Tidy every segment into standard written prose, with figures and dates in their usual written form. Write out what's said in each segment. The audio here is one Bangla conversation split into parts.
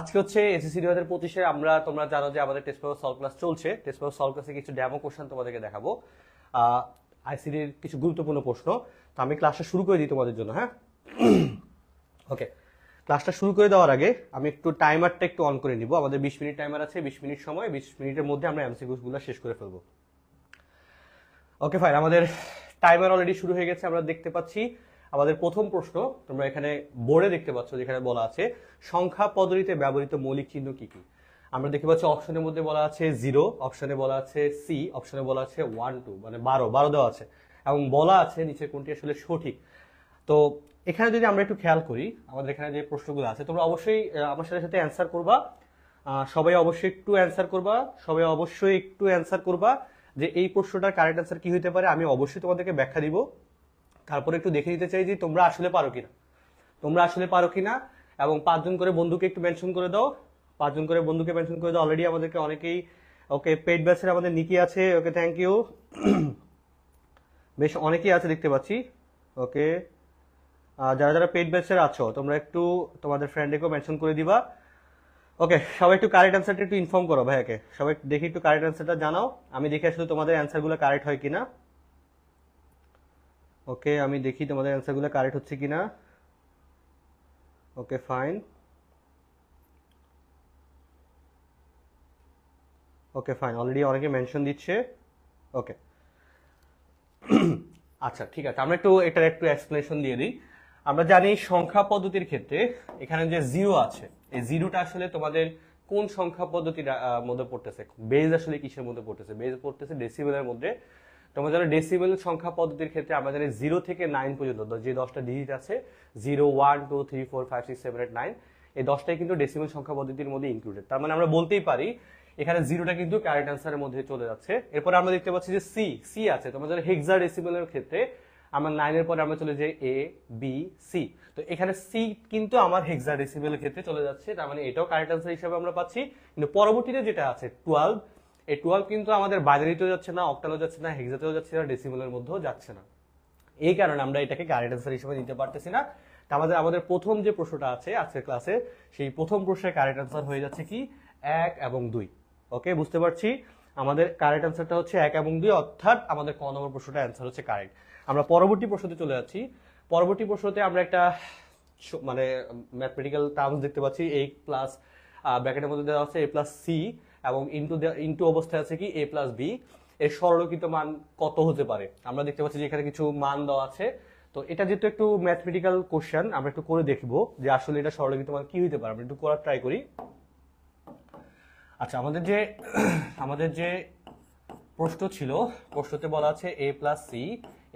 আজকে হচ্ছে এসএসসি 2025 আমরা তোমরা জানো যে আমাদের টেস্ট পেপার সলভ ক্লাস চলছে। টেস্ট পেপার সলভ ক্লাসে কিছু ডেমো কোশ্চেন তোমাদেরকে দেখাবো, আইসিডির কিছু গুরুত্বপূর্ণ প্রশ্ন। তো আমি ক্লাসটা শুরু করে দিই তোমাদের জন্য। হ্যাঁ, ওকে। ক্লাসটা শুরু করে দেওয়ার আগে আমি একটু টাইমারটা একটু অন করে নিব। আমাদের 20 মিনিট টাইমার আছে, 20 মিনিট সময়, 20 মিনিটের মধ্যে আমরা এমসিকিউস গুলো শেষ করে ফেলবো। ওকে ফাইন, আমাদের টাইমার অলরেডি শুরু হয়ে গেছে। আমরা দেখতে পাচ্ছি আমাদের প্রথম প্রশ্ন, তোমরা এখানে বোর্ডে দেখতে পাচ্ছ, যেখানে বলা আছে সংখ্যা পদ্ধতিতে ব্যবহৃত মৌলিক চিহ্ন কি কি। আমরা দেখতে পাচ্ছি অপশনের মধ্যে বলা আছে 0, অপশনে বলা আছে সি, অপশনে বলা আছে 1 2, মানে 12 দেওয়া আছে এবং বলা আছে নিচে কোনটি আসলে সঠিক। তো এখানে যদি আমরা একটু খেয়াল করি, আমাদের এখানে যে প্রশ্নগুলো আছে তোমরা অবশ্যই আমার সাথে সাথে অ্যান্সার করবা। সবাই অবশ্যই একটু অ্যান্সার করবা, সবাই অবশ্যই একটু অ্যান্সার করবা যে এই প্রশ্নটার কারেক্ট অ্যান্সার কি হতে পারে। আমি অবশ্যই তোমাদেরকে ব্যাখ্যা দিব, তারপরে একটু দেখে নিতে চাই যে তোমরা আসলে পারো কিনা, তোমরা আসলে পারো কিনা। এবং 5 জন করে বন্ধুকে একটু মেনশন করে দাও, 5 জন করে বন্ধুকে মেনশন করে দাও। অলরেডি আমাদেরকে অনেকেই, ওকে, পেইড ব্যাচের আমাদের নিকি আছে, ওকে, থ্যাংক ইউ। বেশ অনেকেই আছে দেখতে পাচ্ছি, ওকে। যারা যারা পেইড ব্যাচের আছো তোমরা একটু তোমাদের ফ্রেন্ডকেও মেনশন করে দিবা। ওকে, সবাই একটু কারেক্ট অ্যান্সারটা একটু ইনফর্ম করো ভাইয়াকে, সবাই দেখি একটু কারেক্ট অ্যান্সারটা জানাও। আমি দেখি আসলে তোমাদের অ্যান্সারগুলো কারেক্ট হয় কিনা। ওকে, আমি দেখি তোমাদের অ্যান্সারগুলো কারেক্ট হচ্ছে কিনা। ওকে ফাইন, ওকে ফাইন, অলরেডি অনেকে মেনশন দিচ্ছে। ওকে, আচ্ছা ঠিক আছে, আমরা একটু এটার একটু এক্সপ্লেনেশন দিয়ে দিই। আমরা জানি সংখ্যা পদ্ধতির ক্ষেত্রে এখানে যে জিরো আছে, এই জিরোটা আসলে তোমাদের কোন সংখ্যা পদ্ধতির মধ্যে পড়তেছে, বেজ আসলে কিসের মধ্যে পড়তেছে, বেজ পড়তেছে ডেসিবেলের মধ্যে। তোমরা জানো ডেসিবেল সংখ্যা পদ্ধতির ক্ষেত্রে আমরা জানি 0 থেকে 9 পর্যন্ত যে 10টা ডিজিট আছে, 0 1 2 3 4 5 6 7 8 9, এই 10টাই কিন্তু ডেসিবেল সংখ্যা পদ্ধতির মধ্যে ইনক্লুডেড। তার মানে আমরা বলতেই পারি এখানে জিরোটা কিন্তু কারেক্ট অ্যান্সারের মধ্যে চলে যাচ্ছে। এরপরে আমরা দেখতে পাচ্ছি যে সি, সি আছে। তোমরা জানো হেক্সা ডেসিবেলের ক্ষেত্রে আমরা 9 এর পরে আমরা চলে যাই এ বি সি, তো এখানে সি কিন্তু আমার হেক্সা ডেসিবেলের ক্ষেত্রে চলে যাচ্ছে। তার মানে এটাও কারেক্ট অ্যান্সার হিসেবে আমরা পাচ্ছি। কিন্তু পরবর্তীতে যেটা আছে 12, এই 12 কিন্তু আমাদের বাইনারিতেও যাচ্ছে না, অক্টালেও যাচ্ছে না, হেক্সাতেও যাচ্ছে না, ডেসিমেলের মধ্যেও যাচ্ছে না। এই কারণে আমরা এটাকে কারেক্ট অ্যান্সার হিসেবে নিতে পারতেছি না। তা আমাদের প্রথম যে প্রশ্নটা আছে আজকের ক্লাসে, সেই প্রথম প্রশ্নের কারেক্ট অ্যান্সার হয়ে যাচ্ছে কি 1 এবং 2। ওকে, বুঝতে পারছি আমাদের কারেক্ট অ্যান্সারটা হচ্ছে 1 এবং 2, অর্থাৎ আমাদের ক নম্বর প্রশ্নটা অ্যান্সার হচ্ছে কারেক্ট। আমরা পরবর্তী প্রশ্নতে চলে যাচ্ছি। পরবর্তী প্রশ্নতে আমরা একটা মানে ম্যাথমেটিক্যাল টার্মস দেখতে পাচ্ছি, a প্লাস ব্র্যাকেটের মধ্যে দেওয়া আছে a প্লাস সি এবং ইনটু অবস্থায় আছে কি a প্লাস বি, এর সরলীকৃত মান কত হতে পারে। আমরা দেখতে পাচ্ছি যে এখানে কিছু মান দেওয়া আছে। তো এটা যেহেতু একটু ম্যাথমেটিক্যাল কোশ্চেন, আমরা একটু করে দেখবো যে আসলে এটা সরলীকৃত মান কি হতে পারে। আমরা একটু করার ট্রাই করি। আচ্ছা, আমাদের যে প্রশ্ন ছিল, প্রশ্নতে বলা আছে a plus C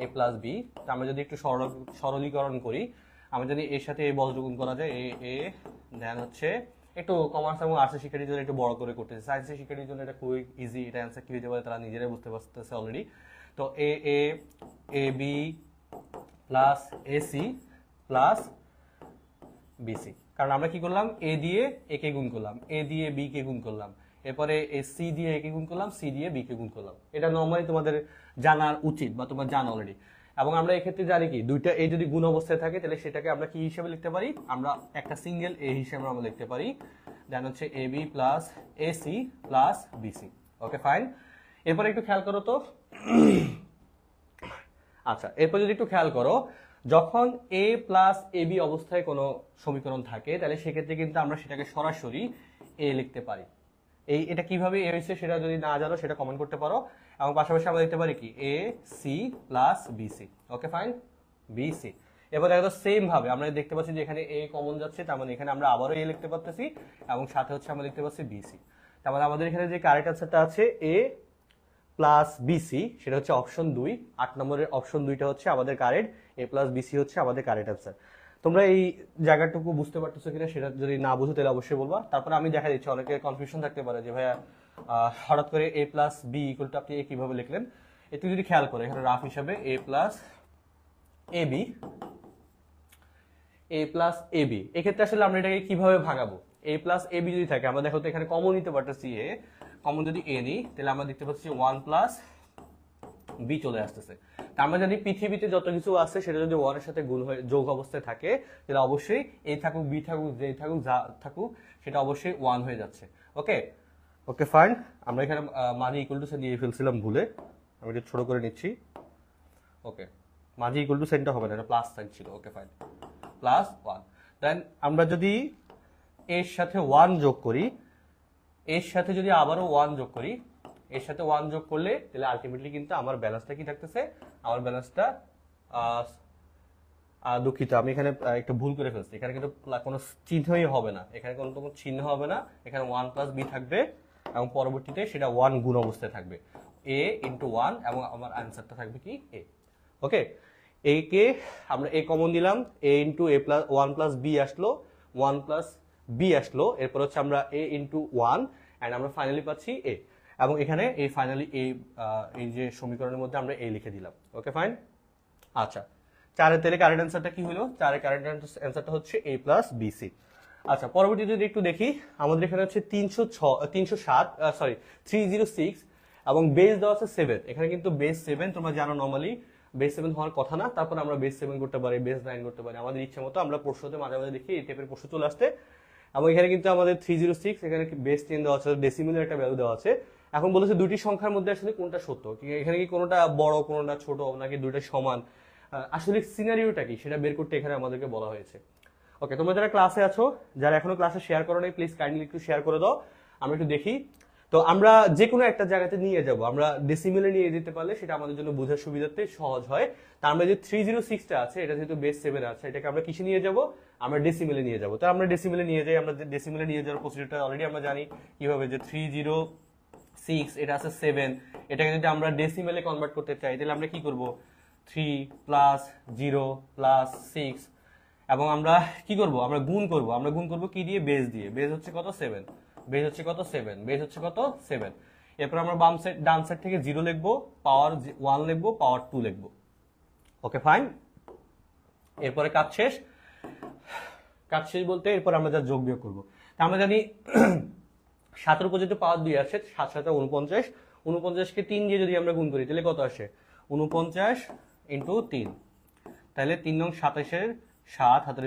a plus B. আমরা যদি একটু সরলীকরণ করি, আমরা যদি এর সাথে এই বজ্রগুণ করা যায়, এ দেন হচ্ছে একটু কমার্স এবং আর্টসের শিক্ষার্থীর জন্য একটু বড় করে করতেছে, সায়েন্সের শিক্ষার্থীর জন্য এটা খুবই ইজি, এটা অ্যান্সার কি হতে পারে তারা নিজেরাই বুঝতে পারতেছে অলরেডি। তো A B plus A C plus BC, কারণ আমরা কি করলাম, এ দিয়ে এ কে গুণ করলাম, এ দিয়ে বি কে গুণ করলাম, এরপরে সি দিয়ে এ কে গুণ করলাম, সি দিয়ে বি কে গুণ করলাম। এটা নর্মালি তোমাদের জানার উচিত বা তোমরা জানো অলরেডি। এবং আমরা এক্ষেত্রে জানি কি দুইটা এ যদি গুণ অবস্থায় থাকে তাহলে সেটাকে আমরা কি হিসেবে লিখতে পারি, আমরা একটা সিঙ্গেল এ হিসেবে আমরা লিখতে পারি। দেন হচ্ছে A B plus A C plus BC. Okay fine, এরপরে একটু খেয়াল করো তো। আচ্ছা, এরপর যদি একটু খেয়াল করো, যখন এ প্লাস এ বি অবস্থায় কোনো সমীকরণ থাকে তাহলে সেক্ষেত্রে কিন্তু আমরা সেটাকে সরাসরি এ লিখতে পারি। এটা কিভাবে এ হয়েছে সেটা যদি না জানো সেটা কমেন্ট করতে পারো। এবং পাশাপাশি আমরা দেখতে পারি কি A C plus BC. Okay fine, BC. এবার দেখো সেম ভাবে আমরা দেখতে পাচ্ছি যে এখানে এ কমন যাচ্ছে, তার মানে এখানে আমরা আবারও এ লিখতে পারতেছি এবং সাথে হচ্ছে আমরা দেখতে পাচ্ছি বিসি। তার মানে আমাদের এখানে যে কারেক্ট অ্যান্সারটা আছে এ প্লাস বিসি, সেটা হচ্ছে অপশন 2। 8 নম্বরের অপশন 2টা হচ্ছে আমাদের কারেক্ট, এ প্লাস বিসি হচ্ছে আমাদের কারেক্ট অ্যান্সার। তোমরা এই জায়গাটুকু বুঝতে পারতেছো কিনা সেটা যদি না বুঝো তাহলে অবশ্যই বলবা। তারপরে আমি দেখা দিচ্ছি অনেকের কনফিউশন থাকতে পারে যে ভাইয়া হঠাৎ করে এ প্লাস বি ইকুয়াল টু আপনি এ কিভাবে লিখলেন। একটু যদি খেয়াল করো এখানে রাফ হিসাবে এ plus A B, A plus A B, এক্ষেত্রে আসলে আমরা এটাকে কিভাবে ভাগাবো। এ প্লাস এ বি যদি থাকে, আমরা দেখো তো এখানে কমন নিতে পারতেছি, এ কমন যদি এ নিই তাহলে আমরা দেখতে পাচ্ছি 1 প্লাস বি চলে আসতেছে। তা আমরা জানি পৃথিবীতে যত কিছু আছে সেটা যদি ওয়ানের সাথে গুণ হয়ে যোগ অবস্থায় থাকে তাহলে অবশ্যই এ থাকুক বি থাকুক যে থাকুক যা থাকুক সেটা অবশ্যই ওয়ান হয়ে যাচ্ছে। ওকে ওকে ফাইন। আমরা এখানে মাঝে ইকুয়াল টু সাইন দিয়ে ফেলছিলাম ভুলে, আমি একটু ছোট করে নিচ্ছি। ওকে মাঝে ইকুয়াল টু সাইনটা হবে না, এটা প্লাস সাইন ছিল। Okay fine, plus one. Then আমরা যদি এর সাথে ওয়ান যোগ করি, এর সাথে যদি আবারও ওয়ান যোগ করি, এর সাথে ওয়ান যোগ করলে তাহলে আলটিমেটলি কিন্তু আমার ব্যালেন্সটা কি থাকতেছে, আমার ব্যালেন্সটা দুঃখিত আমি এখানে একটু ভুল করে ফেলছি, এখানে কিন্তু কোনো চিহ্নই হবে না, এখানে কোনো চিহ্ন হবে না, এখানে ওয়ান প্লাস বি থাকবে এবং পরবর্তীতে সেটা ওয়ান গুণ অবস্থায় থাকবে, এ ইন্টু ওয়ান, এবং আমার আনসারটা থাকবে কি এ। ওকে এ কে আমরা এ কমন দিলাম, এ ইন্টু এ প্লাস ওয়ান প্লাস বি আসলো, ওয়ান প্লাস বি আসলো, এরপর হচ্ছে আমরা এ ইন্টু ওয়ান অ্যান্ড আমরা ফাইনালি পাচ্ছি এ, এবং এখানে এই ফাইনালি এই যে সমীকরণের মধ্যে আমরা এ লিখে দিলাম। ওকে ফাইন। আচ্ছা চারের তাহলে কারেন্ট অ্যান্সারটা কি হলো, চারের কারেন্ট অ্যান্সারটা হচ্ছে এ প্লাস বিসি। আচ্ছা পরবর্তী যদি একটু দেখি, আমাদের এখানে হচ্ছে 306 এবং বেস দেওয়া আছে 7। এখানে কিন্তু বেস 7 তোমরা জানো নর্মালি বেস 7 হওয়ার কথা না, তারপর আমরা বেস 7 করতে পারি, বেস 9 করতে পারি, আমাদের ইচ্ছা মতো আমরা প্রশ্নতে মাঝে মাঝে দেখি এই টাইপের প্রশ্ন চলে আসতে। এবং এখানে কিন্তু আমাদের 306 এখানে বেস 10 দেওয়া আছে, ডেসিমেলের একটা ভ্যালু দেওয়া আছে। এখন বলেছে দুটি সংখ্যার মধ্যে আসলে কোনটা সত্য, এখানে কি কোনোটা বড় কোনোটা ছোট নাকি দুইটা সমান, আসলে সিনারিওটা কি সেটা বের করতে এখানে আমাদেরকে বলা হয়েছে। ওকে তোমরা যারা ক্লাসে আছো, যারা এখনো ক্লাসে শেয়ার করো নাই প্লিজ কাইন্ডলি একটু শেয়ার করে দাও, আমরা একটু দেখি। তো আমরা যে কোনো একটা জায়গাতে নিয়ে যাব, আমরা ডেসিমেলে নিয়ে যেতে পারলে সেটা আমাদের জন্য বোঝার সুবিধাতে সহজ হয়। তা আমরা যে 306টা আছে এটা যেহেতু বেস 7 আছে, এটাকে আমরা কিসে নিয়ে যাব, আমরা ডেসিমেলে নিয়ে যাব। তো আমরা ডেসিমেলে নিয়ে যাই, আমরা ডেসিমেলে নিয়ে যাওয়ার প্রসিডিউরটা অলরেডি আমরা জানি কিভাবে, যে 306 এটা আছে 7, এটাকে যদি আমরা ডেসিমেলে কনভার্ট করতে চাই তাহলে আমরা কি করব, 3 প্লাস 0 প্লাস 6, এবং আমরা কি করব, আমরা গুণ করব, আমরা গুণ করব কি দিয়ে, বেস দিয়ে। বেস হচ্ছে কত 7, বেস হচ্ছে কত 7, বেস হচ্ছে কত 7। এরপর আমরা বাম সাইড ডান সাইড থেকে 0 লিখবো, পাওয়ার 1 লিখবো, পাওয়ার 2 লিখবো। ওকে ফাইন। এরপরে কাজ শেষ, কাজ শেষ বলতে এরপর আমরা যা যোগ বিয়োগ করবো। তা আমরা জানি 7 এর উপর যেহেতু পাওয়ার 2 আছে, 7 7 49, 49কে 3 দিয়ে যদি আমরা গুণ করি তাহলে কত আসে, 49 ইন্টু 3, তাহলে 3 নং 27 7 হাতের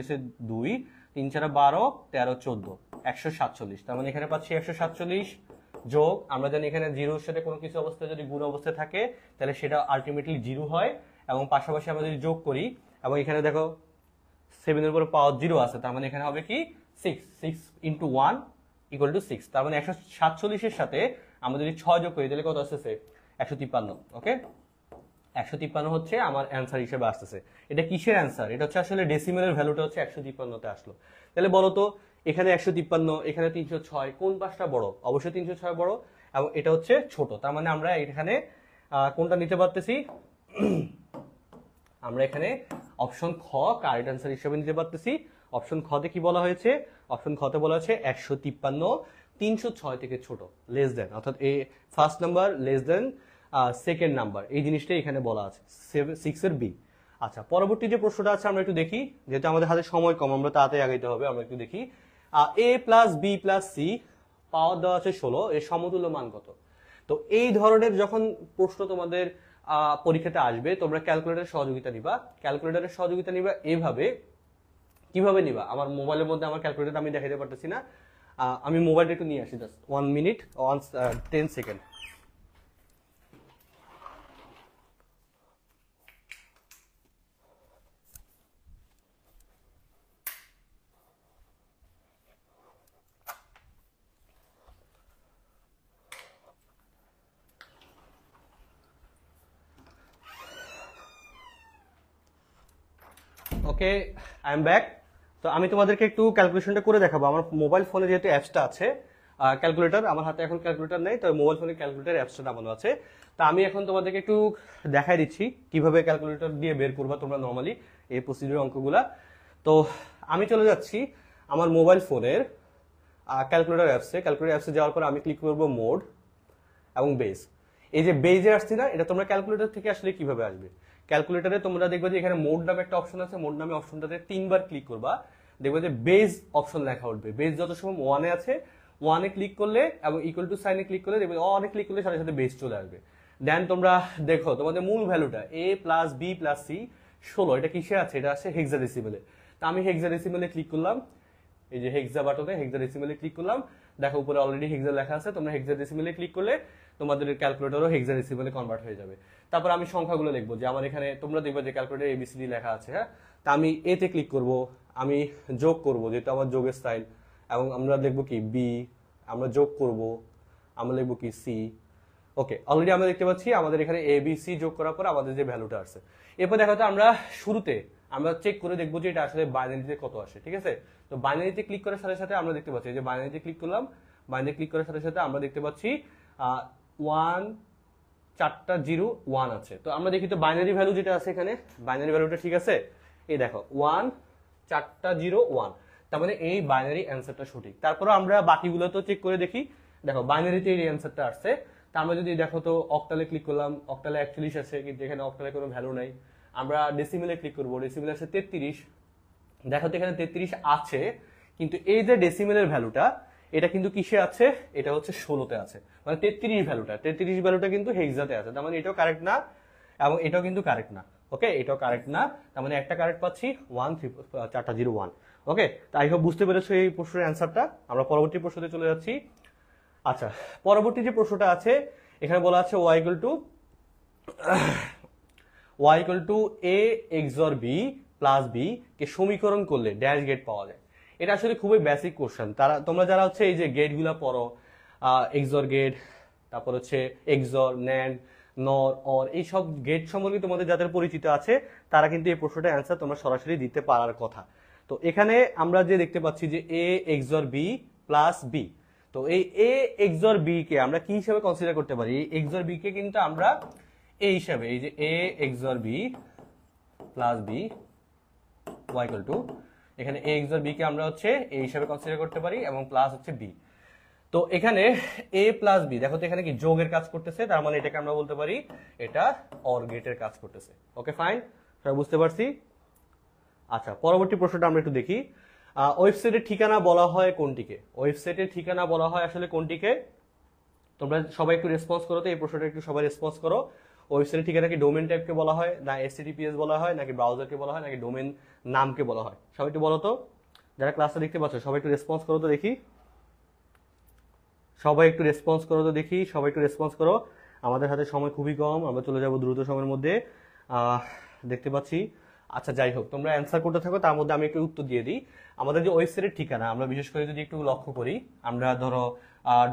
2, 3 4 12 13 14 147। তার মানে এখানে পাচ্ছি 147 যোগ, আমরা জানি এখানে জিরোর সাথে কোনো কিছু অবস্থায় যদি গুণ অবস্থায় থাকে তাহলে সেটা আলটিমেটলি 0 হয়, এবং পাশাপাশি আমরা যদি যোগ করি, এবং এখানে দেখো 7 এর উপর পাওয়ার 0 আছে, তার মানে এখানে হবে কি 6, 6 ইন্টু 1 ইকুয়াল টু 6। তার মানে 147 এর সাথে আমরা যদি 6 যোগ করি তাহলে কত আসতেছে, 153। ওকে 153 হচ্ছে আমার অ্যান্সার হিসেবে আসতেছে। এটা কিসের অ্যান্সার, এটা হচ্ছে আসলে ডেসিমেলের ভ্যালুটা হচ্ছে 153তে আসলো। তাহলে বলো তো এখানে 153, এখানে 306, কোন পাঁচটা বড়, অবশ্যই 306 বড়, এবং এটা হচ্ছে ছোট। তার মানে আমরা এখানে কোনটা নিতে পারতেছি, আমরা এখানে অপশন খ কারেক্ট অ্যান্সার হিসেবে নিতে পারতেছি। অপশন খ তে কি বলা হয়েছে, অপশন খ তে বলা হয়েছে 153 306 থেকে ছোট, লেস দেন, অর্থাৎ এ first number less than second number, এই জিনিসটাই এখানে বলা আছে 6 এর বি। আচ্ছা পরবর্তী যে প্রশ্নটা আছে আমরা একটু দেখি, যেহেতু আমাদের হাতে সময় কম আমরা তাড়াতাড়ি আগাইতে হবে, আমরা একটু দেখি। এ প্লাস বি প্লাস সি পাওয়ার দেওয়া আছে 16, এর সমতুল্য মান কত। তো এই ধরনের যখন প্রশ্ন তোমাদের পরীক্ষাতে আসবে, তোমরা ক্যালকুলেটরের সহযোগিতা নিবা। ক্যালকুলেটরের সহযোগিতা নিবা এভাবে, কিভাবে নিবা, আমার মোবাইলের মধ্যে আমার ক্যালকুলেটর আমি দেখাইতে পারতেছি না, আমি মোবাইলটা একটু নিয়ে আসি, just 1 minute 10 second. Okay I am back. তো আমি তোমাদেরকে একটু ক্যালকুলেশনটা করে দেখাবো। আমার মোবাইল ফোনে যেহেতু অ্যাপসটা আছে ক্যালকুলেটর, আমার হাতে এখন ক্যালকুলেটর নেই, তো মোবাইল ফোনে ক্যালকুলেটর অ্যাপসটা নামানো আছে। তা আমি এখন তোমাদেরকে একটু দেখাই দিচ্ছি কিভাবে ক্যালকুলেটর দিয়ে বের করবা তোমরা নর্মালি এই প্রসিডিউর অঙ্কগুলা। তো আমি চলে যাচ্ছি আমার মোবাইল ফোনের ক্যালকুলেটর অ্যাপসে। ক্যালকুলেটর অ্যাপসে যাওয়ার পর আমি ক্লিক করবো মোড এবং বেস। এই যে বেজে আসছি না, এটা তোমরা ক্যালকুলেটর থেকে আসলে কিভাবে আসবে, ক্যালকুলেটরে তোমরা দেখবে যে এখানে মোড নামে একটা অপশন আছে, মোড নামে অপশনটাতে 3 বার ক্লিক করবা, দেখবে যে বেজ অপশন লেখা উঠবে। বেজ যত সময় 1 এ আছে, 1 এ ক্লিক করলে এবং ইকুয়াল টু সাইনে ক্লিক করলে দেখবে 1 এ ক্লিক করলে সাথে সাথে বেজ চলে আসবে। দেন তোমরা দেখো তোমাদের মূল ভ্যালুটা a plus B plus C 16, এটা কিসে আছে? এটা আছে হেক্সাডেসিমেলে। তা আমি হেক্সাডেসিমেলে ক্লিক করলাম, এই যে হেক্সা বাটনে হেক্সাডেসিমেলে ক্লিক করলাম, দেখো উপরে অলরেডি হেক্সা লেখা আছে। তোমরা হেক্সাডেসিমেলে ক্লিক করলে তোমাদের ক্যালকুলেটরও হেক্সাডেসিমেলে কনভার্ট হয়ে যাবে। তারপর আমি সংখ্যাগুলো লিখবো, যে আমার এখানে তোমরা দেখবে যে ক্যালকুলেটর এবিসিডি লেখা আছে। হ্যাঁ, তা আমি এতে ক্লিক করব, আমি যোগ করব, যেহেতু আমার যোগের স্টাইল, এবং আমরা দেখবো কি বি, আমরা যোগ করব, আমরা লিখবো কি সি। ওকে, অলরেডি আমরা দেখতে পাচ্ছি আমাদের এখানে এ বি সি যোগ করার পর আমাদের যে ভ্যালুটা আসছে। এরপর দেখা যাচ্ছে আমরা শুরুতে আমরা চেক করে দেখবো যে এটা আসলে বাইনারিতে কত আসে। ঠিক আছে, তো বাইনারিতে ক্লিক করার সাথে সাথে আমরা দেখতে পাচ্ছি যে বাইনারিতে ক্লিক করলাম, বাইনারি ক্লিক করার সাথে সাথে আমরা দেখতে পাচ্ছি 4টা 0 1 আছে। তো আমরা দেখি তো বাইনারি ভ্যালু যেটা আছে এখানে, বাইনারি ভ্যালুটা ঠিক আছে। এই দেখো 1 4টা 0 1, তার মানে এই বাইনারি অ্যান্সারটা সঠিক। তারপরে আমরা বাকিগুলো তো চেক করে দেখি, দেখো বাইনারিতে এই অ্যান্সারটা আসছে। তা আমরা যদি দেখো তো অক্টালে ক্লিক করলাম, অক্টালে 41 আছে, কিন্তু এখানে অক্টালে কোনো ভ্যালু নাই। আমরা ডেসিমেলে ক্লিক করবো, ডেসিমেলে আছে 33, দেখো তো এখানে 33 আছে, কিন্তু এই যে ডেসিমেলের ভ্যালুটা এটা কিন্তু কিসে আছে? এটা হচ্ছে 16তে আছে, মানে 33 ভ্যালুটা কিন্তু হেক্সাতে আছে। তার মানে এটাও কারেক্ট না, এবং এটাও কিন্তু কারেক্ট না। ওকে, এটাও কারেক্ট না, তার মানে একটা কারেক্ট পাচ্ছি 4টা 0 1। ওকে, তাই হোপ বুঝতে পেরেছো এই প্রশ্নের অ্যান্সারটা। আমরা পরবর্তী প্রশ্নতে চলে যাচ্ছি। আচ্ছা, পরবর্তী যে প্রশ্নটা আছে এখানে বলা আছে y equal to a XOR b plus b কে সমীকরণ করলে ড্যাশ গেট পাওয়া যায়। এটা আসলে খুবই বেসিক কোশ্চেন। তোমরা যারা হচ্ছে এই যে গেট গুলা পড়ো, XOR গেট, তারপর হচ্ছে XOR, NAND, NOR, OR, এই সব গেট সম্পর্কে তোমাদের যাদের পরিচিত আছে তারা কিন্তু এই প্রশ্নটার অ্যান্সার তোমরা সরাসরি দিতে পারার কথা। তো এখানে আমরা যে দেখতে পাচ্ছি যে a XOR b plus b, তো এই a XOR b কে আমরা কি হিসেবে কনসিডার করতে পারি? এই XOR b কে কিন্তু আমরা এই হিসাবে, এই যে a XOR b plus b y equal to, এখানে a XOR b কে আমরা হচ্ছে a হিসাবে কনসিডার করতে পারি, এবং প্লাস হচ্ছে b। তো এখানে a প্লাস b, দেখো তো এখানে কি যোগের কাজ করতেছে, তার মানে এটাকে আমরা বলতে পারি এটা অর গেটের কাজ করতেছে। ওকে ফাইন, সবাই বুঝতে পারছি। আচ্ছা, পরবর্তী প্রশ্নটা আমরা একটু দেখি। ওয়েবসাইটের ঠিকানা বলা হয় কোনটিকে? ওয়েবসাইটের ঠিকানা বলা হয় আসলে কোনটিকে? তোমরা সবাই একটু রেসপন্স করো তো, এই প্রশ্নটা একটু সবাই রেসপন্স করো। ওয়েবসাইটের ঠিকানা কি ডোমেন টাইপকে বলা হয়, না HTTPS বলা হয়, নাকি ব্রাউজারকে বলা হয়, নাকি ডোমেন নামকে বলা হয়? সবাই একটু বলো তো, যারা ক্লাসটা দেখতে পাচ্ছ সবাই একটু রেসপন্স করো তো দেখি, সবাই একটু রেসপন্স করো তো দেখি, সবাই একটু রেসপন্স করো। আমাদের হাতে সময় খুবই কম, আমরা চলে যাব দ্রুত সময়ের মধ্যে, দেখতে পাচ্ছি। আচ্ছা, যাই হোক, তোমরা অ্যান্সার করতে থাকো, তার মধ্যে আমি একটু উত্তর দিয়ে দিই। আমাদের যে ওয়েবসাইটের ঠিকানা, আমরা বিশেষ করে যদি একটু লক্ষ্য করি, আমরা ধরো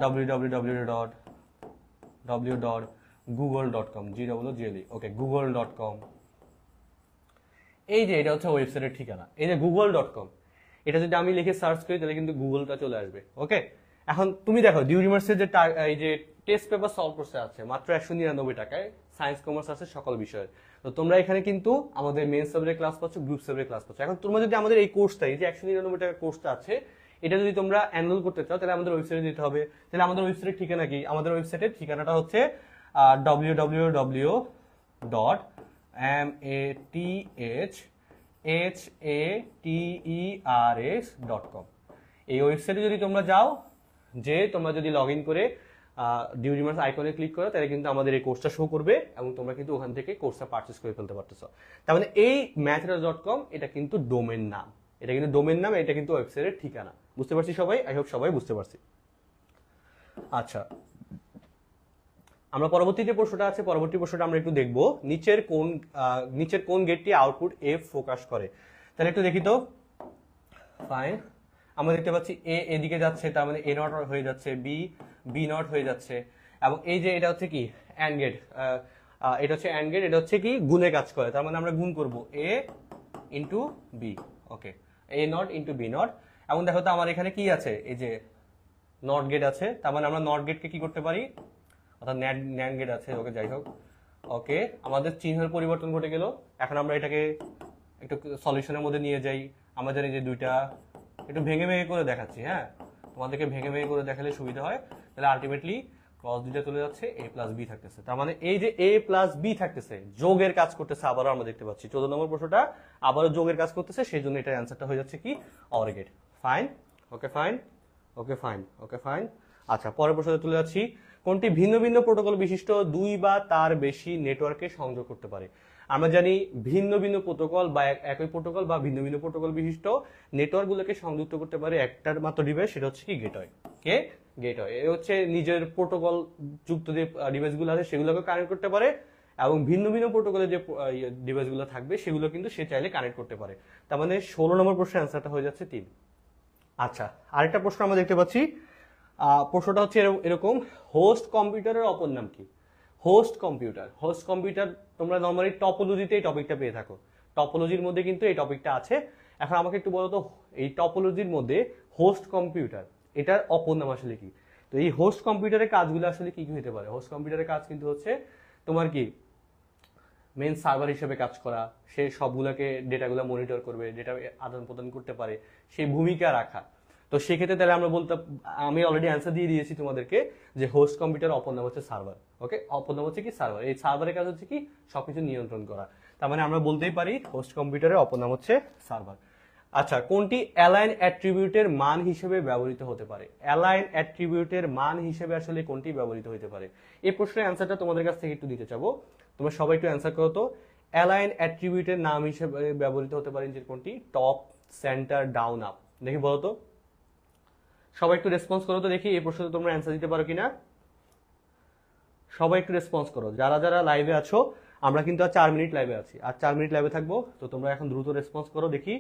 www.google.com, GWGLE, ওকে, google.com, এই যে এটা হচ্ছে ওয়েবসাইটের ঠিকানা। এই যে google.com, এটা যদি আমি লিখে সার্চ করি তাহলে কিন্তু গুগলটা চলে আসবে। ওকে, এখন তুমি দেখো ডিউরিমার্সের যে এই যে টেস্ট পেপার সলভ করতে আছে মাত্র 199 টাকায়, সায়েন্স কমার্স আছে সকল বিষয়ের। তো তোমরা এখানে কিন্তু আমাদের মেন সাবজেক্ট ক্লাস পাচ্ছ, গ্রুপ সাবজেক্ট ক্লাস পাচ্ছ। এখন তোমরা যদি আমাদের এই কোর্সটা, এই যে 199 টাকার কোর্সটা আছে, এটা যদি তোমরা এনরোল করতে চাও তাহলে আমাদের ওয়েবসাইটে যেতে হবে। তাহলে আমাদের ওয়েবসাইটের ঠিকানা কি? আমাদের ওয়েবসাইটের ঠিকানাটা হচ্ছে www.mathhaters.com। এই ওয়েবসাইটে যদি তোমরা যাও, যে তোমরা যদি লগ ইন করে ডিউরিমার্স আইকনে ক্লিক করো, তাহলে কিন্তু আমাদের এই কোর্সটা শো করবে, এবং তোমরা কিন্তু ওখান থেকে কোর্সটা পারচেস করে ফেলতে পারতেছো। তার মানে এই mathhaters.com এটা কিন্তু ডোমেন নাম, এটা কিন্তু ডোমেন নাম, এটা কিন্তু ওয়েবসাইটের ঠিকানা। বুঝতে পারছি সবাই? আই হোপ সবাই বুঝতে পারছি। আচ্ছা, আমরা পরবর্তী যে প্রশ্নটা আছে, পরবর্তী প্রশ্নটা আমরা একটু দেখবো, নিচের কোন গেটটি আউটপুট এফ ফোকাস করে? তাহলে একটু দেখি তো। ফাইন, আমরা দেখতে পাচ্ছি এ এদিকে যাচ্ছে, তার মানে এ নট হয়ে যাচ্ছে, বি নট হয়ে যাচ্ছে, এবং এই যে এটা হচ্ছে কি অ্যান্ড গেট, এটা হচ্ছে অ্যান্ড গেট, এটা হচ্ছে কি গুণে কাজ করে, তার মানে আমরা গুণ করব A into B. Okay, A not into B not. এবং দেখো তো আমার এখানে কি আছে, এই যে নট গেট আছে, তার মানে আমরা নট গেটকে কি করতে পারি, অর্থাৎ ন্যান্ড গেট আছে। ওকে, যাই হোক, ওকে, আমাদের চিহ্নের পরিবর্তন ঘটে গেল। এখন আমরা এটাকে একটু সলিউশনের মধ্যে নিয়ে যাই। আমরা জানি যে দুইটা একটু ভেঙে ভেঙে করে দেখাচ্ছি। হ্যাঁ, তোমাদেরকে ভেঙে ভেঙে করে দেখালে সুবিধা হয়। তাহলে আলটিমেটলি ক্রস দুইটা চলে যাচ্ছে, a প্লাস বি থাকতেছে। তার মানে এই যে a প্লাস বি থাকতেছে, যোগের কাজ করতেছে, আবারও আমরা দেখতে পাচ্ছি 14 নম্বর প্রশ্নটা আবারও যোগের কাজ করতেছে, সেই জন্য এটার অ্যান্সারটা হয়ে যাচ্ছে কি or gate. Fine, okay fine, okay fine, okay fine. আচ্ছা, পরের প্রশ্নে তুলে যাচ্ছি, কোনটি ভিন্ন ভিন্ন প্রোটোকল বিশিষ্ট দুই বা তার বেশি নেটওয়ার্কে সংযোগ করতে পারে? আমরা জানি ভিন্ন ভিন্ন প্রোটোকল বা একই প্রোটোকল বা ভিন্ন ভিন্ন প্রোটোকল বিশিষ্ট নেটওয়ার্কগুলোকে সংযুক্ত করতে পারে একটার মাত্র ডিভাইস, সেটা হচ্ছে কি গেটওয়ে। কে? গেটওয়ে। এ হচ্ছে নিজের প্রোটোকল যুক্ত যে ডিভাইসগুলো আছে সেগুলোকে কানেক্ট করতে পারে, এবং ভিন্ন ভিন্ন প্রোটোকলের যে ডিভাইসগুলো থাকবে সেগুলো কিন্তু সে চাইলে কানেক্ট করতে পারে। তার মানে 16 নম্বর প্রশ্নের অ্যান্সারটা হয়ে যাচ্ছে 3। আচ্ছা, আরেকটা প্রশ্ন আমরা দেখতে পাচ্ছি, প্রশ্নটা হচ্ছে এরকম, হোস্ট কম্পিউটারের অপর নাম কি? হোস্ট কম্পিউটার তোমরা নর্মালি টপোলজিতে এই টপিকটা পেয়ে থাকো, টপোলজির মধ্যে কিন্তু এই টপিকটা আছে। এখন আমাকে একটু বলো তো, এই টপোলজির মধ্যে হোস্ট কম্পিউটার এটার অপর নাম আসলে কি? তো এই হোস্ট কম্পিউটারের কাজগুলো আসলে কি কি হতে পারে? হোস্ট কম্পিউটারের কাজ কিন্তু হচ্ছে তোমার কি মেন সার্ভার হিসেবে কাজ করা, সে সবগুলোকে ডেটাগুলো মনিটর করবে, ডেটা আদান প্রদান করতে পারে, সেই ভূমিকা রাখা। তো সেক্ষেত্রে তাহলে আমরা বলতে, আমি অলরেডি অ্যান্সার দিয়ে দিয়েছি তোমাদেরকে যে হোস্ট কম্পিউটার অপর নাম হচ্ছে সার্ভার। ওকে, অপর নাম হচ্ছে কি সার্ভার। এই সার্ভারের কাজ হচ্ছে কি সবকিছু নিয়ন্ত্রণ করা। তার মানে আমরা বলতেই পারি হোস্ট কম্পিউটারের অপর নাম হচ্ছে সার্ভার। আচ্ছা, কোনটি অ্যালাইন অ্যাট্রিবিউটের মান হিসেবে ব্যবহৃত হতে পারে? অ্যালাইন অ্যাট্রিবিউটের মান হিসেবে আসলে কোনটি ব্যবহৃত হতে পারে? এই প্রশ্নের অ্যান্সারটা তোমাদের কাছ থেকে একটু দিতে চাবো, তোমরা সবাই একটু অ্যান্সার করো তো। অ্যালাইন অ্যাট্রিবিউটের নাম হিসেবে ব্যবহৃত হতে পারে যে কোনটি? Top, centre, down, up. দেখি বলো তো, সবাই একটু রেসপন্স করো তো দেখি এই প্রশ্নে তোমরা অ্যান্সার দিতে পারো কিনা। সবাই একটু রেসপন্স করো, যারা যারা লাইভে আছো। আমরা কিন্তু আর 4 মিনিট লাইভে আছি, আর 4 মিনিট লাইভে থাকবো, তো তোমরা এখন দ্রুত রেসপন্স করো দেখি।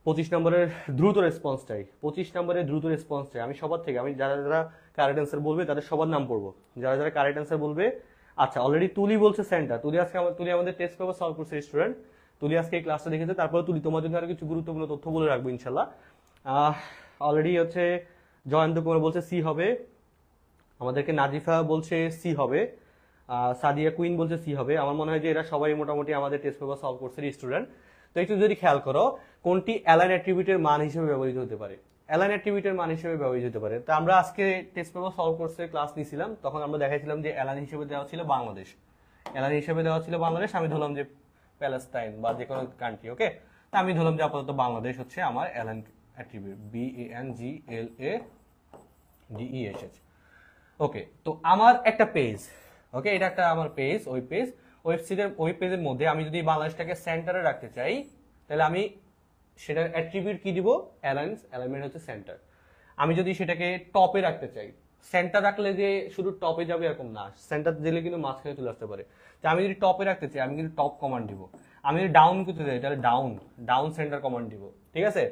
25 নম্বরের দ্রুত রেসপন্স চাই, 25 নম্বরের দ্রুত রেসপন্স চাই আমি সবার থেকে। আমি যারা যারা কারেক্ট অ্যান্সার বলবে তাদের সবার নাম পড়বো, যারা যারা কারেক্ট অ্যান্সার বলবে। আচ্ছা, অলরেডি তুলি বলছে সেন্টার। তুলি আমাদের টেস্ট পেপার সলভ করছে স্টুডেন্ট। তুলি আজকে এই ক্লাসটা দেখেছে, তারপরে তুলি তোমার জন্য আরো কিছু গুরুত্বপূর্ণ তথ্য বলে রাখবো ইনশাল্লাহ। অলরেডি হচ্ছে জয়ন্ত কুমার বলছে সি হবে, আমাদেরকে নাজিফা বলছে সি হবে, সাদিয়া কুইন বলছে সি হবে। আমার মনে হয় যে এরা সবাই মোটামুটি আমাদের টেস্ট পেপার সলভ করছে স্টুডেন্ট। তো একটু যদি খেয়াল করো, কোনটি অ্যালাইন অ্যাট্রিবিউটের মান হিসেবে ব্যবহৃত হতে পারে? অ্যালাইন অ্যাট্রিবিউটের মান হিসেবে ব্যবহৃত হতে পারে। তো আমরা আজকে টেস্ট পেপার সলভ কোর্সে ক্লাস নিয়েছিলাম, তখন আমরা দেখাইছিলাম যে অ্যালাইন হিসেবে দেওয়া ছিল বাংলাদেশ, অ্যালাইন হিসেবে দেওয়া ছিল বাংলাদেশ। আমি ধরলাম যে প্যালেস্তাইন বা যে কোনো কান্ট্রি। ওকে, তা আমি ধরলাম যে আপাতত বাংলাদেশ হচ্ছে আমার অ্যালাইন অ্যাট্রিবিউট, BANGLADESH। ওকে, তো আমার একটা পেজ, ওকে, এটা একটা আমার পেজ, ওই পেজ, ওই পেজের মধ্যে আমি যদি বাংলাদেশটাকে সেন্টারে রাখতে চাই, তাহলে আমি সেটার অ্যাট্রিবিউট কি দিব? অ্যালাইনমেন্ট হচ্ছে সেন্টার। আমি যদি সেটাকে টপে রাখতে চাই, সেন্টার রাখলে যে শুধু টপে যাবে এরকম না, সেন্টার দিলে কিন্তু মাঝখানে চলে আসতে পারে। তো আমি যদি টপে রাখতে চাই, আমি কিন্তু টপ কমান্ড দিব। আমি যদি ডাউন করতে চাই, তাহলে ডাউন সেন্টার কমান্ড দিব। ঠিক আছে?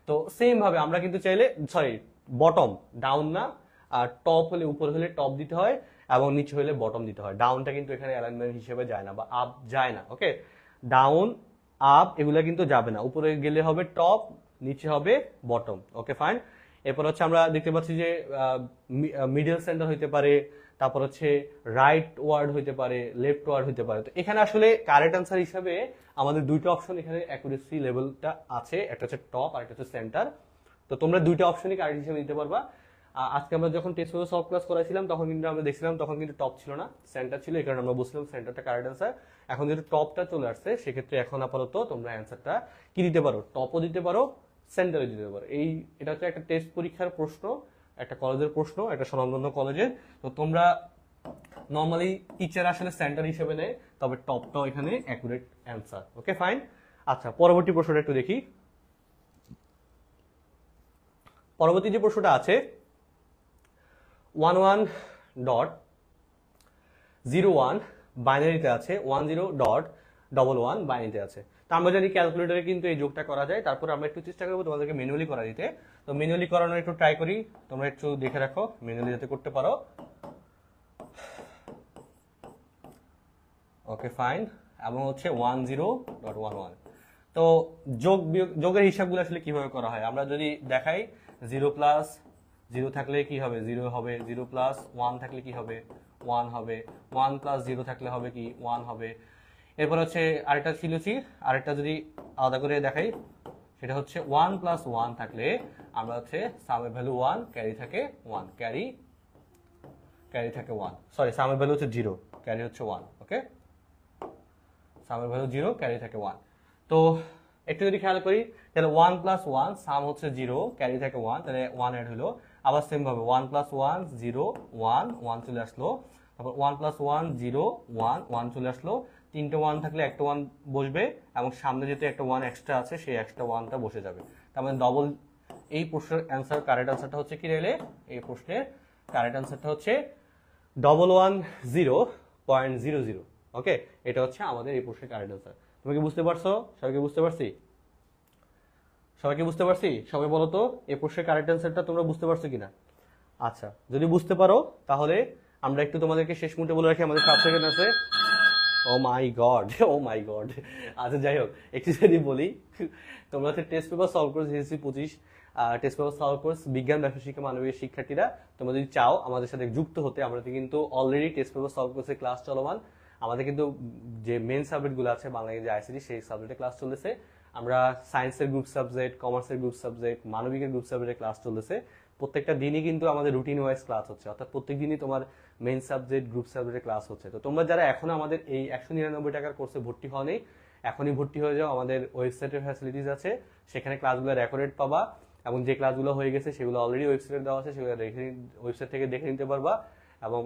তো সেম ভাবে আমরা কিন্তু চাইলে, সরি, বটম, ডাউন না, আর টপ হলে, উপরে হলে টপ দিতে হয়, এবং নিচে হলে বটম দিতে হয়। ডাউনটা কিন্তু এখানে অ্যালাইনমেন্ট হিসেবে যায় না, বা আপ যায় না। ওকে, ডাউন, আপ এগুলা কিন্তু যাবে না, উপরে গেলে হবে টপ, নিচে হবে বটম। ওকে, ফাইন। এরপর হচ্ছে আমরা দেখতে পাচ্ছি যে মিডল সেন্টার হইতে পারে, তারপর হচ্ছে রাইট ওয়ার্ড হইতে পারে, লেফট ওয়ার্ড হইতে পারে। তো এখানে আসলে কারেক্ট আনসার হিসাবে আমাদের দুইটা অপশন এখানে অ্যাকুরেসি লেভেলটা আছে, একটা হচ্ছে টপ আর একটা হচ্ছে সেন্টার। তো তোমরা দুইটা অপশনই কারেক্ট হিসেবে দিতে পারবা। আজকে আমরা যখন টেস্ট পেপার সলভ ক্লাস করাইছিলাম তখন কিন্তু আমরা দেখছিলাম, তখন কিন্তু টপ ছিল না, সেন্টার ছিল, এই কারণে আমরা বুঝলাম সেন্টারটা কারেক্ট আনসার। এখন যেহেতু টপটা চলে আসছে, সেক্ষেত্রে এখন আপাতত তোমরা অ্যান্সারটা কি দিতে পারো? টপও দিতে পারো, সেন্টারে দিতে পারো। এটা হচ্ছে একটা টেস্ট পরীক্ষার প্রশ্ন, একটা কলেজের প্রশ্ন, একটা স্বনামধন্য কলেজের। তো তোমরা নর্মালি টিচার আসলে সেন্টার হিসেবে নেয়, তবে টপটাও এখানে অ্যাকুরেট অ্যান্সার। ওকে, ফাইন। আচ্ছা, পরবর্তী প্রশ্নটা একটু দেখি। পরবর্তী যে প্রশ্নটা আছে, 11.01 বাইনারিতে আছে, 10.11 বাইনারিতে আছে। তো আমরা জানি ক্যালকুলেটরে কিন্তু এই যোগটা করা যায়। তারপর আমরা একটু চেষ্টা করবো তোমাদেরকে ম্যানুয়ালি করা দিতে। তো ম্যানুয়ালি করানোর একটু ট্রাই করি, তোমরা একটু দেখে রাখো ম্যানুয়ালি যাতে করতে পারো। ওকে, ফাইন। এবং হচ্ছে 10.11। তো যোগের হিসাবগুলো আসলে কিভাবে করা হয় আমরা যদি দেখাই, 0 প্লাস 0 থাকলে কি হবে? 0 হবে। 0 প্লাস 1 থাকলে কি হবে? 1 হবে। 1 প্লাস 0 থাকলে হবে কি? 1 হবে। এরপর হচ্ছে আরেকটা যদি আলাদা করে দেখাই, সেটা হচ্ছে 1 প্লাস 1 থাকলে আমরা হচ্ছে সামের ভ্যালু 1, ক্যারি থাকে 1, ক্যারি থাকে 1, সরি, সামের ভ্যালু হচ্ছে 0, ক্যারি হচ্ছে 1। ওকে, সামের ভ্যালু 0, ক্যারি থাকে 1। তো একটু যদি খেয়াল করি, তাহলে 1 প্লাস 1, সাম হচ্ছে 0, ক্যারি থাকে 1, তাহলে 1 অ্যাড হলো। আবার সেম ভাবে 1 + 1 0 1 1 চলে আসলো, তারপর 1 + 1 0 1 1 চলে আসলো, তিনটে 1 থাকলে একটা 1 বসবে এবং সামনে যেহেতু একটা 1 এক্সট্রা আছে সেই এক্সট্রা 1টা বসে যাবে। তার মানে ডবল, এই প্রশ্নের অ্যান্সার কারেক্ট অ্যান্সারটা হচ্ছে কি রেলে, এই প্রশ্নের কারেক্ট অ্যান্সারটা হচ্ছে 110.00। ওকে, এটা হচ্ছে আমাদের এই প্রশ্নের কারেক্ট অ্যান্সার। তুমি কি বুঝতে পারছো? সবাইকে বুঝতে পারছি? সবাইকে বুঝতে পারছি? সবাই বলো তো এই প্রশ্নের কারেক্ট অ্যান্সারটা তোমরা বুঝতে পারছো কিনা? আচ্ছা, যদি বুঝতে পারো তাহলে আমরা একটু তোমাদেরকে শেষ মুহূর্তে বলে রাখি আমাদের 7 সেকেন্ড আছে। ও মাই গড, ও মাই গড। আচ্ছা যাই হোক, একটু যদি বলি, তোমরা হচ্ছে test paper solve course SSC 25 test paper solve course বিজ্ঞান, ব্যবসা শিক্ষা, মানবিক শিক্ষার্থীরা তোমরা যদি চাও আমাদের সাথে যুক্ত হতে, আমাদের কিন্তু অলরেডি টেস্ট পেপার সলভ কোর্সের ক্লাস চলমান। আমাদের কিন্তু যে মেন সাবজেক্টগুলো আছে বাংলা, যে আইসিটি, সেই সাবজেক্টে ক্লাস চলতেছে। আমরা সায়েন্সের গ্রুপ সাবজেক্ট, কমার্সের গ্রুপ সাবজেক্ট, মানবিকের গ্রুপ সাবজেক্টে ক্লাস চলতেছে। প্রত্যেকটা দিনই কিন্তু আমাদের রুটিন ওয়াইজ ক্লাস হচ্ছে, অর্থাৎ প্রত্যেক দিনই তোমার মেইন সাবজেক্ট, গ্রুপ সাবজেক্টে ক্লাস হচ্ছে। তো তোমরা যারা এখনো আমাদের এই 199 টাকার কোর্সে ভর্তি হওনি, এখনই ভর্তি হয়ে যাও। আমাদের ওয়েবসাইটের ফ্যাসিলিটিস আছে, সেখানে ক্লাসগুলো রেকর্ডেড পাবা এবং যে ক্লাসগুলো হয়ে গেছে সেগুলো অলরেডি ওয়েবসাইটে দেওয়া আছে, সেগুলো ওয়েবসাইট থেকে দেখে নিতে পারবা এবং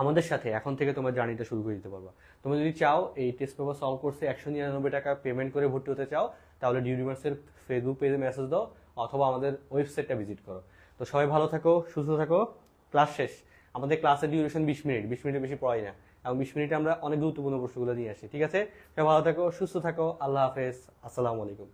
আমাদের সাথে এখন থেকে তোমার জার্নিটা শুরু করে দিতে পারবা। তুমি যদি চাও এই টেস্ট পেপার সলভ কোর্সে 199 টাকা পেমেন্ট করে ভর্তি হতে চাও, তাহলে ডিউনিভার্সের ফেসবুক পেজে মেসেজ দাও অথবা আমাদের ওয়েবসাইটটা ভিজিট করো। তো সবাই ভালো থাকো, সুস্থ থাকো। ক্লাস শেষ। আমাদের ক্লাসের ডিউরেশন 20 মিনিট, 20 মিনিটের বেশি পড়াই না এবং 20 মিনিটে আমরা অনেক গুরুত্বপূর্ণ প্রশ্নগুলো নিয়ে আসি। ঠিক আছে, সবাই ভালো থাকো, সুস্থ থাকো। আল্লাহ হাফেজ, আসসালামু আলাইকুম।